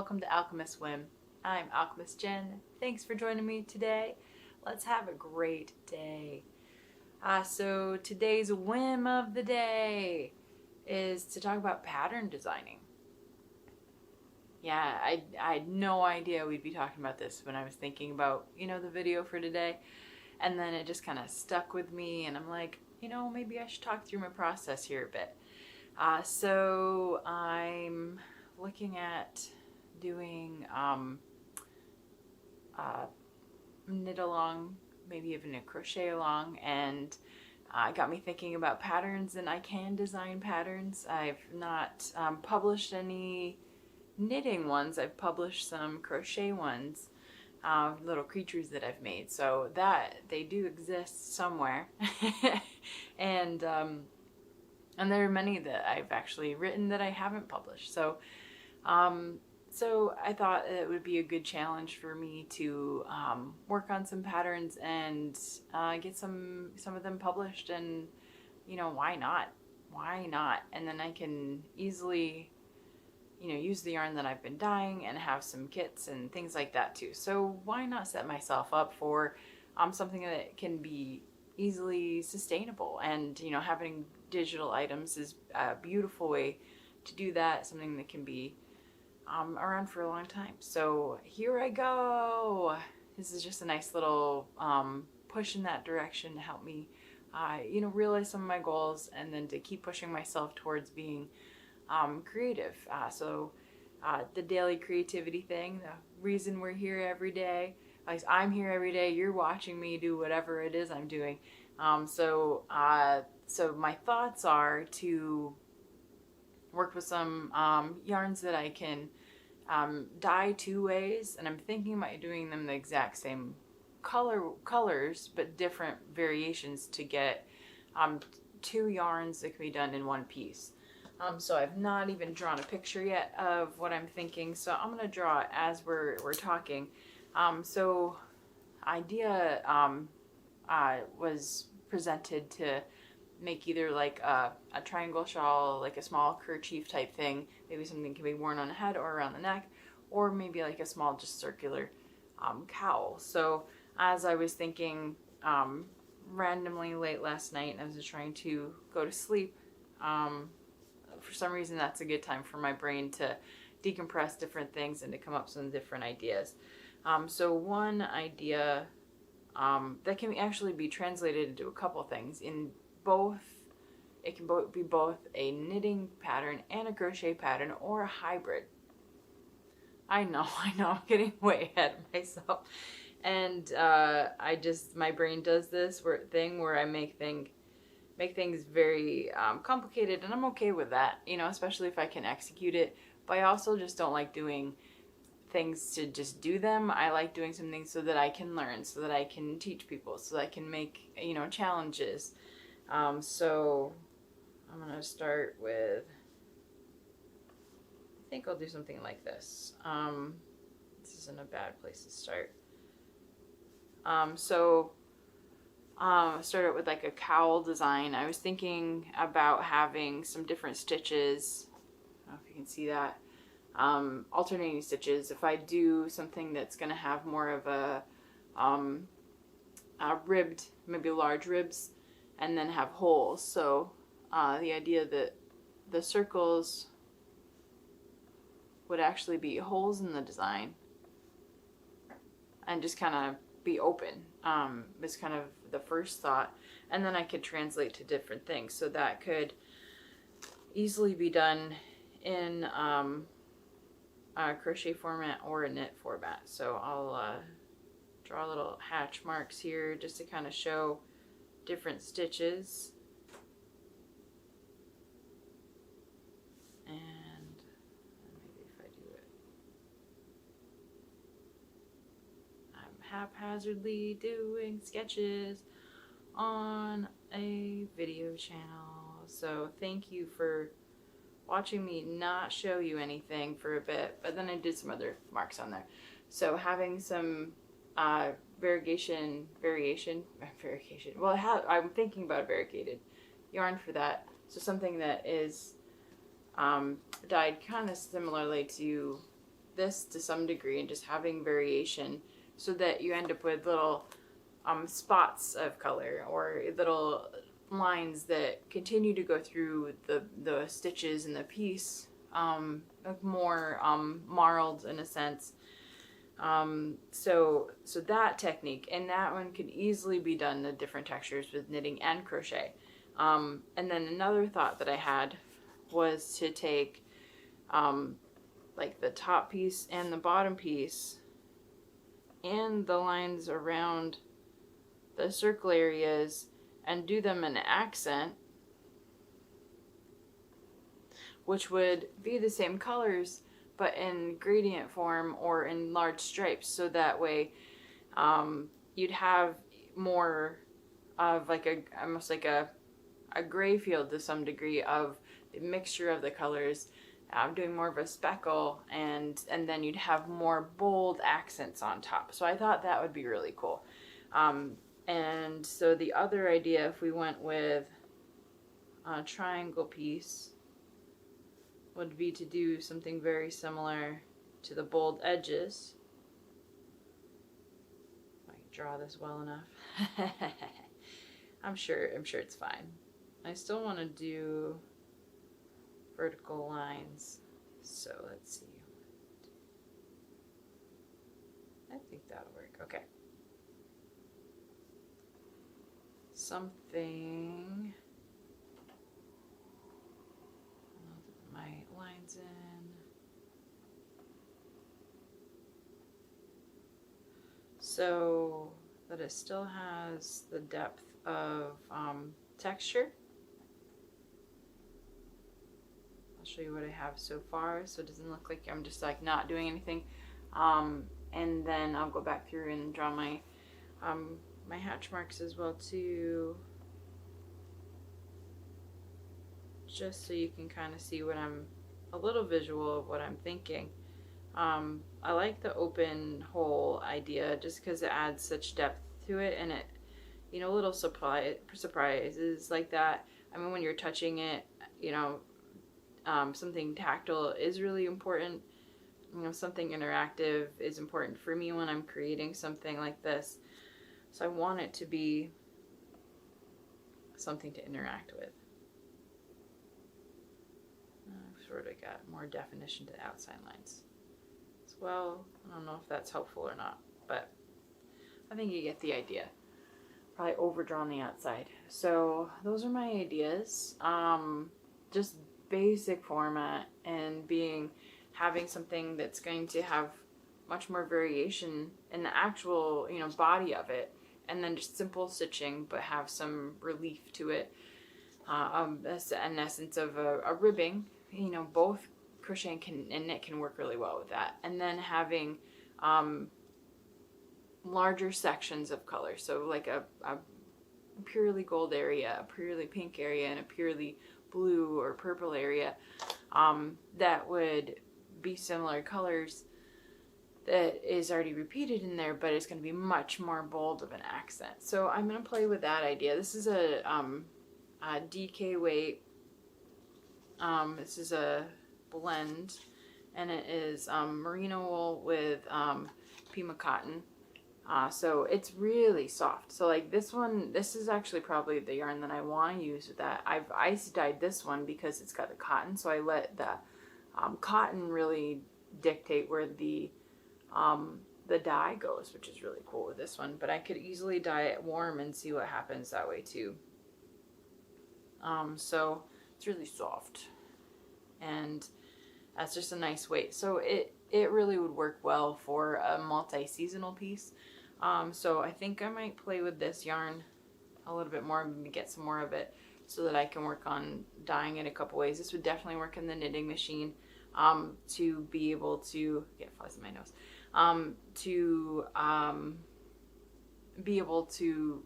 welcome to Alchemist Whim. I'm Alchemist Jen. Thanks for joining me today. Let's have a great day. So today's whim of the day is to talk about pattern designing. Yeah, I had no idea we'd be talking about this when I was thinking about, the video for today. And then it just kind of stuck with me and I'm like, maybe I should talk through my process here a bit. So I'm looking at doing knit along, maybe even a crochet along, and got me thinking about patterns, and I can design patterns. I've not published any knitting ones. I've published some crochet ones, little creatures that I've made, so that they do exist somewhere. and there are many that I've actually written that I haven't published. So I thought it would be a good challenge for me to work on some patterns and get some of them published, and why not? And then I can easily use the yarn that I've been dyeing and have some kits and things like that too. So why not set myself up for something that can be easily sustainable, and having digital items is a beautiful way to do that, something that can be around for a long time. So here I go. This is just a nice little push in that direction to help me realize some of my goals, and then to keep pushing myself towards being creative. So the daily creativity thing, the reason we're here every day, at least I'm here every day, you're watching me do whatever it is I'm doing. So my thoughts are to work with some yarns that I can dye two ways, and I'm thinking about doing them the exact same colors but different variations to get two yarns that can be done in one piece. So I've not even drawn a picture yet of what I'm thinking, so I'm gonna draw it as we're talking. So idea was presented to make either like a triangle shawl, like a small kerchief type thing, maybe something can be worn on the head or around the neck, or maybe like a small just circular cowl. So as I was thinking randomly late last night, and I was just trying to go to sleep, for some reason that's a good time for my brain to decompress different things and to come up with some different ideas. So one idea that can actually be translated into a couple things. It can be both a knitting pattern and a crochet pattern, or a hybrid. I know, I'm getting way ahead of myself. And my brain does this thing where I make things very complicated, and I'm okay with that, especially if I can execute it. But I also just don't like doing things to just do them. I like doing some things so that I can learn, so that I can teach people, so that I can make challenges. So I'm gonna start with, I think I'll do something like this. This isn't a bad place to start. Start out with like a cowl design. I was thinking about having some different stitches. I don't know if you can see that. Alternating stitches. If I do something that's going to have more of a ribbed, maybe large ribs, and then have holes. So the idea that the circles would actually be holes in the design, and just kind of be open, is kind of the first thought. And then I could translate to different things. So that could easily be done in a crochet format or a knit format. So I'll draw little hatch marks here just to kind of show different stitches. And maybe if I do it, I'm haphazardly doing sketches on a video channel. So thank you for watching me not show you anything for a bit, but then I did some other marks on there. So having some variation. Well, I'm thinking about a variegated yarn for that. So something that is dyed kind of similarly to this to some degree and just having variation so that you end up with little spots of color or little lines that continue to go through the stitches in the piece, more marled in a sense. So that technique, and that one could easily be done in different textures with knitting and crochet. And then another thought that I had was to take like the top piece and the bottom piece and the lines around the circle areas and do them in accent, which would be the same colors but in gradient form or in large stripes, so that way you'd have more of like almost like a gray field to some degree of the mixture of the colors, doing more of a speckle, and then you'd have more bold accents on top. So I thought that would be really cool. And so the other idea, if we went with a triangle piece, would be to do something very similar to the bold edges. If I can draw this well enough. I'm sure it's fine. I still want to do vertical lines. So let's see. I think that'll work. Okay. Something. I'll put my lines in. So that it still has the depth of texture. I'll show you what I have so far, so it doesn't look like I'm just like not doing anything. And then I'll go back through and draw my my hatch marks as well too, just so you can kind of see what I'm, a little visual of what I'm thinking. I like the open hole idea just because it adds such depth to it, and it, you know, little surprises like that. I mean, when you're touching it, you know, something tactile is really important. You know, something interactive is important for me when I'm creating something like this. So I want it to be something to interact with. I've sort of got more definition to the outside lines as well. I don't know if that's helpful or not, but I think you get the idea. Probably overdrawn the outside. So those are my ideas. Just basic format and having something that's going to have much more variation in the actual, you know, body of it, and then just simple stitching but have some relief to it. That's an essence of a ribbing. You know, both crochet and knit can work really well with that. And then having larger sections of color, so like a purely gold area, a purely pink area, and a purely blue or purple area that would be similar colors, that is already repeated in there, but it's going to be much more bold of an accent. So I'm going to play with that idea. This is a DK weight. This is a blend, and it is merino wool with Pima cotton. So it's really soft. So like this one, this is actually probably the yarn that I want to use with that. I've ice dyed this one because it's got the cotton, so I let the cotton really dictate where the dye goes, which is really cool with this one. But I could easily dye it warm and see what happens that way too. So it's really soft, and that's just a nice weight. So it really would work well for a multi-seasonal piece. So I think I might play with this yarn a little bit more, maybe get some more of it so that I can work on dyeing it a couple ways. This would definitely work in the knitting machine, to be able to get fuzz in my nose, to be able to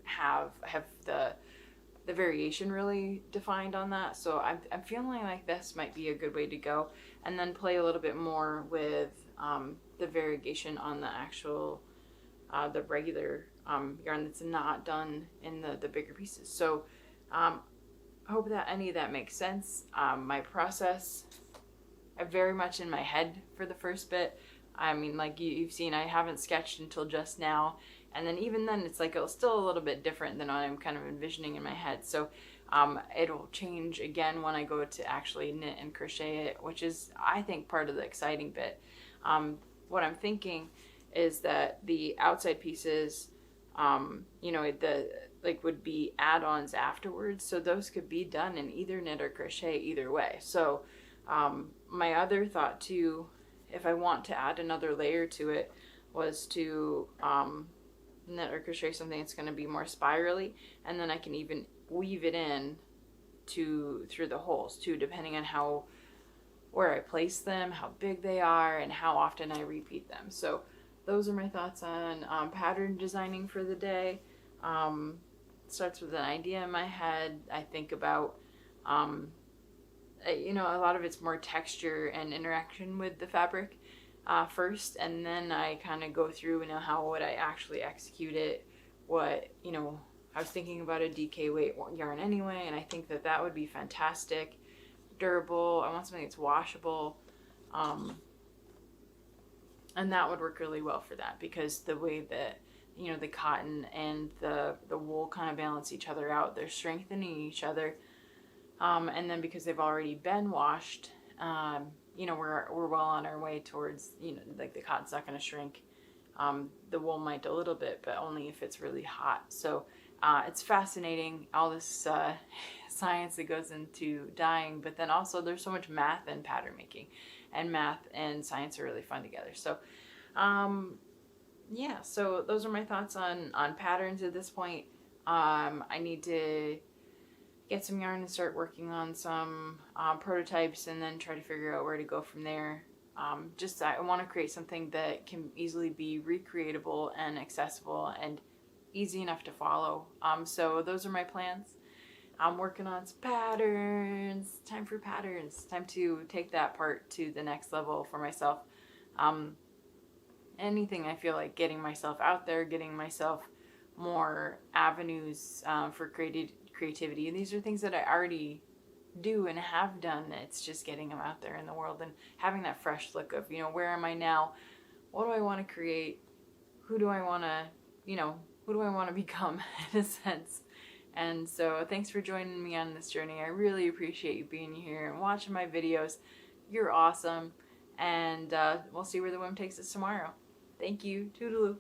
have the variation really defined on that. So I'm feeling like this might be a good way to go, and then play a little bit more with the variegation on the actual the regular yarn that's not done in the bigger pieces. So I hope that any of that makes sense. My process, very much in my head for the first bit. I mean, like you've seen, I haven't sketched until just now. And then even then, it's like it's still a little bit different than what I'm kind of envisioning in my head. So it'll change again when I go to actually knit and crochet it, which is, I think, part of the exciting bit. What I'm thinking is that the outside pieces, you know, would be add-ons afterwards. So those could be done in either knit or crochet either way. So my other thought too, if I want to add another layer to it, was to knit or crochet something that's going to be more spirally, and then I can even weave it in through the holes too, depending on where I place them, how big they are, and how often I repeat them. So those are my thoughts on pattern designing for the day. Starts with an idea in my head. I think about you know, a lot of it's more texture and interaction with the fabric first, and then I kind of go through, you know, how would I actually execute it. What, you know, I was thinking about a DK weight yarn anyway, and I think that that would be fantastic, durable. I want something that's washable, and that would work really well for that, because the way that, you know, the cotton and the wool kind of balance each other out, they're strengthening each other, and then because they've already been washed, you know, we're well on our way towards, you know, like the cotton's not going to shrink. The wool might a little bit, but only if it's really hot. So it's fascinating, all this science that goes into dyeing, but then also there's so much math and pattern making, and math and science are really fun together. So yeah, so those are my thoughts on patterns at this point. I need to get some yarn and start working on some prototypes, and then try to figure out where to go from there. I want to create something that can easily be recreatable and accessible and easy enough to follow. So those are my plans. I'm working on some patterns. Time for patterns. Time to take that part to the next level for myself. Anything I feel like getting myself out there, getting myself more avenues for creativity. And these are things that I already do and have done. It's just getting them out there in the world and having that fresh look of, you know, where am I now? What do I want to create? Who do I want to, you know, who do I want to become in a sense? And so thanks for joining me on this journey. I really appreciate you being here and watching my videos. You're awesome. And we'll see where the whim takes us tomorrow. Thank you. Toodaloo.